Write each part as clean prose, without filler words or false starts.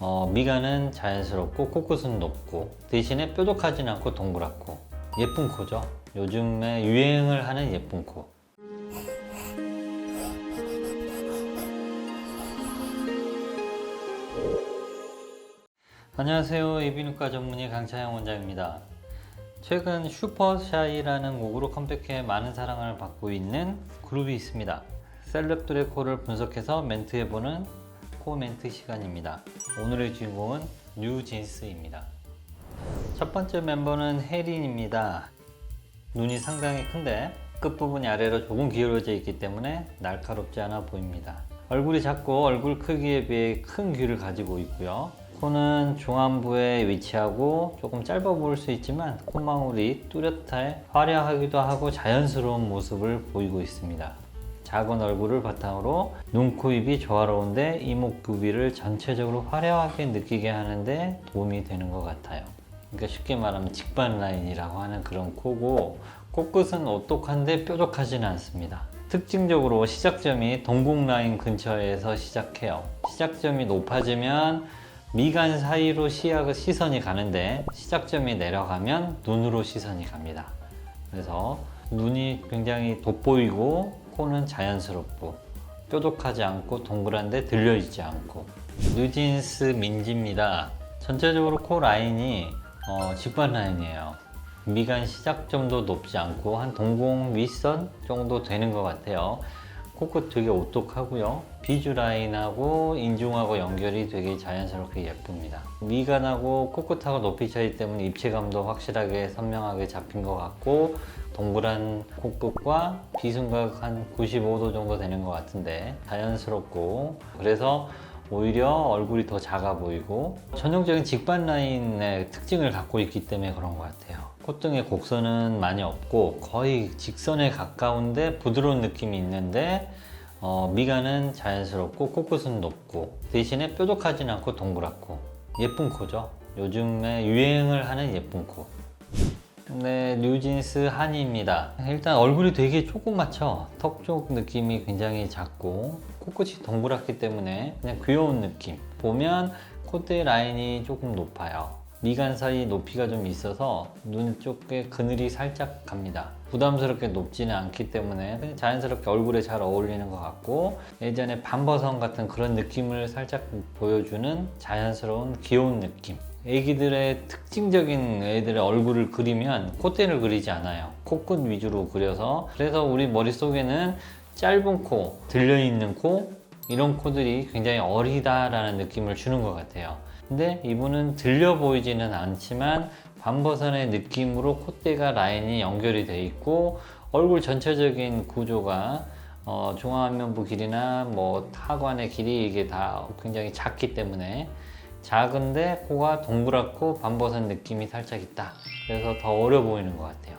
미간은 자연스럽고 코끝은 높고 대신에 뾰족하진 않고 동그랗고 예쁜 코죠. 요즘에 유행을 하는 예쁜 코. 안녕하세요. 이비인후과 전문의 강차영 원장입니다. 최근 슈퍼샤이라는 곡으로 컴백해 많은 사랑을 받고 있는 그룹이 있습니다. 셀럽들의 코를 분석해서 멘트해보는 코 멘트 시간입니다. 오늘의 주인공은 뉴진스입니다. 첫 번째 멤버는 혜린입니다. 눈이 상당히 큰데 끝부분이 아래로 조금 기울어져 있기 때문에 날카롭지 않아 보입니다. 얼굴이 작고 얼굴 크기에 비해 큰 귀를 가지고 있고요. 코는 중안부에 위치하고 조금 짧아 보일 수 있지만 콧망울이 뚜렷해 화려하기도 하고 자연스러운 모습을 보이고 있습니다. 작은 얼굴을 바탕으로 눈, 코, 입이 조화로운데 이목구비를 전체적으로 화려하게 느끼게 하는데 도움이 되는 것 같아요. 그러니까 쉽게 말하면 직반 라인이라고 하는 그런 코고, 코끝은 오똑한데 뾰족하지는 않습니다. 특징적으로 시작점이 동공 라인 근처에서 시작해요. 시작점이 높아지면 미간 사이로 시선이 가는데 시작점이 내려가면 눈으로 시선이 갑니다. 그래서 눈이 굉장히 돋보이고 코는 자연스럽고 뾰족하지 않고 동그란데 들려있지 않고. 뉴진스 민지입니다. 전체적으로 코 라인이 직반 라인이에요. 미간 시작점도 높지 않고 한 동공 윗선 정도 되는 것 같아요. 코끝 되게 오똑하고요. 비주 라인하고 인중하고 연결이 되게 자연스럽게 예쁩니다. 미간하고 코끝하고 높이 차이 때문에 입체감도 확실하게 선명하게 잡힌 것 같고, 동그란 코끝과 비순각 한 95도 정도 되는 것 같은데 자연스럽고, 그래서 오히려 얼굴이 더 작아 보이고 전형적인 직반 라인의 특징을 갖고 있기 때문에 그런 것 같아요. 콧등에 곡선은 많이 없고 거의 직선에 가까운데 부드러운 느낌이 있는데 미간은 자연스럽고 코끝은 높고 대신에 뾰족하진 않고 동그랗고 예쁜 코죠. 요즘에 유행을 하는 예쁜 코. 네, 뉴진스 한이입니다. 일단 얼굴이 되게 조그맣죠. 턱 쪽 느낌이 굉장히 작고 코끝이 동그랗기 때문에 그냥 귀여운 느낌. 보면 콧대 라인이 조금 높아요. 미간 사이 높이가 좀 있어서 눈 쪽에 그늘이 살짝 갑니다. 부담스럽게 높지는 않기 때문에 자연스럽게 얼굴에 잘 어울리는 것 같고, 예전에 반버선 같은 그런 느낌을 살짝 보여주는 자연스러운 귀여운 느낌. 애기들의 특징적인 애들의 얼굴을 그리면 콧대를 그리지 않아요. 코끝 위주로 그려서. 그래서 우리 머릿속에는 짧은 코, 들려있는 코, 이런 코들이 굉장히 어리다라는 느낌을 주는 것 같아요. 근데 이분은 들려 보이지는 않지만 반버선의 느낌으로 콧대가 라인이 연결이 돼 있고, 얼굴 전체적인 구조가 중앙안면부 길이나 하관의 길이 이게 다 굉장히 작기 때문에 작은데 코가 동그랗고 반버선 느낌이 살짝 있다. 그래서 더 어려 보이는 것 같아요.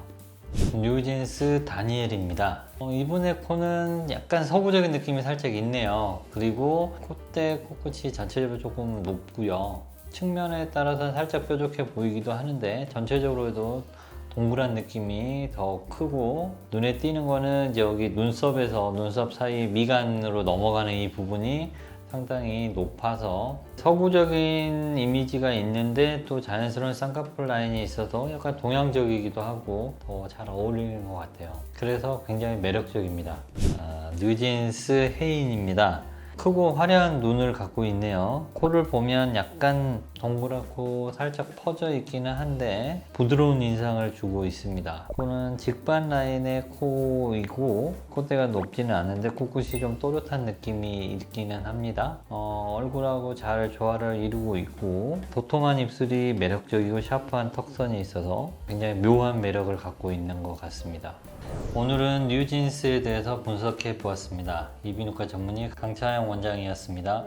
뉴진스 다니엘입니다. 이분의 코는 약간 서구적인 느낌이 살짝 있네요. 그리고 콧대, 코끝이 전체적으로 조금 높고요. 측면에 따라서 살짝 뾰족해 보이기도 하는데 전체적으로도 동그란 느낌이 더 크고, 눈에 띄는 거는 이제 여기 눈썹에서 눈썹 사이 미간으로 넘어가는 이 부분이 상당히 높아서 서구적인 이미지가 있는데 또 자연스러운 쌍꺼풀 라인이 있어서 약간 동양적이기도 하고 더 잘 어울리는 것 같아요. 그래서 굉장히 매력적입니다. 뉴진스 혜인입니다. 크고 화려한 눈을 갖고 있네요. 코를 보면 약간 동그랗고 살짝 퍼져 있기는 한데 부드러운 인상을 주고 있습니다. 코는 직반 라인의 코이고 콧대가 높지는 않은데 코끝이 좀 또렷한 느낌이 있기는 합니다. 얼굴하고 잘 조화를 이루고 있고 도톰한 입술이 매력적이고 샤프한 턱선이 있어서 굉장히 묘한 매력을 갖고 있는 것 같습니다. 오늘은 뉴진스에 대해서 분석해 보았습니다. 이비인후과 전문의 강차영 원장이었습니다.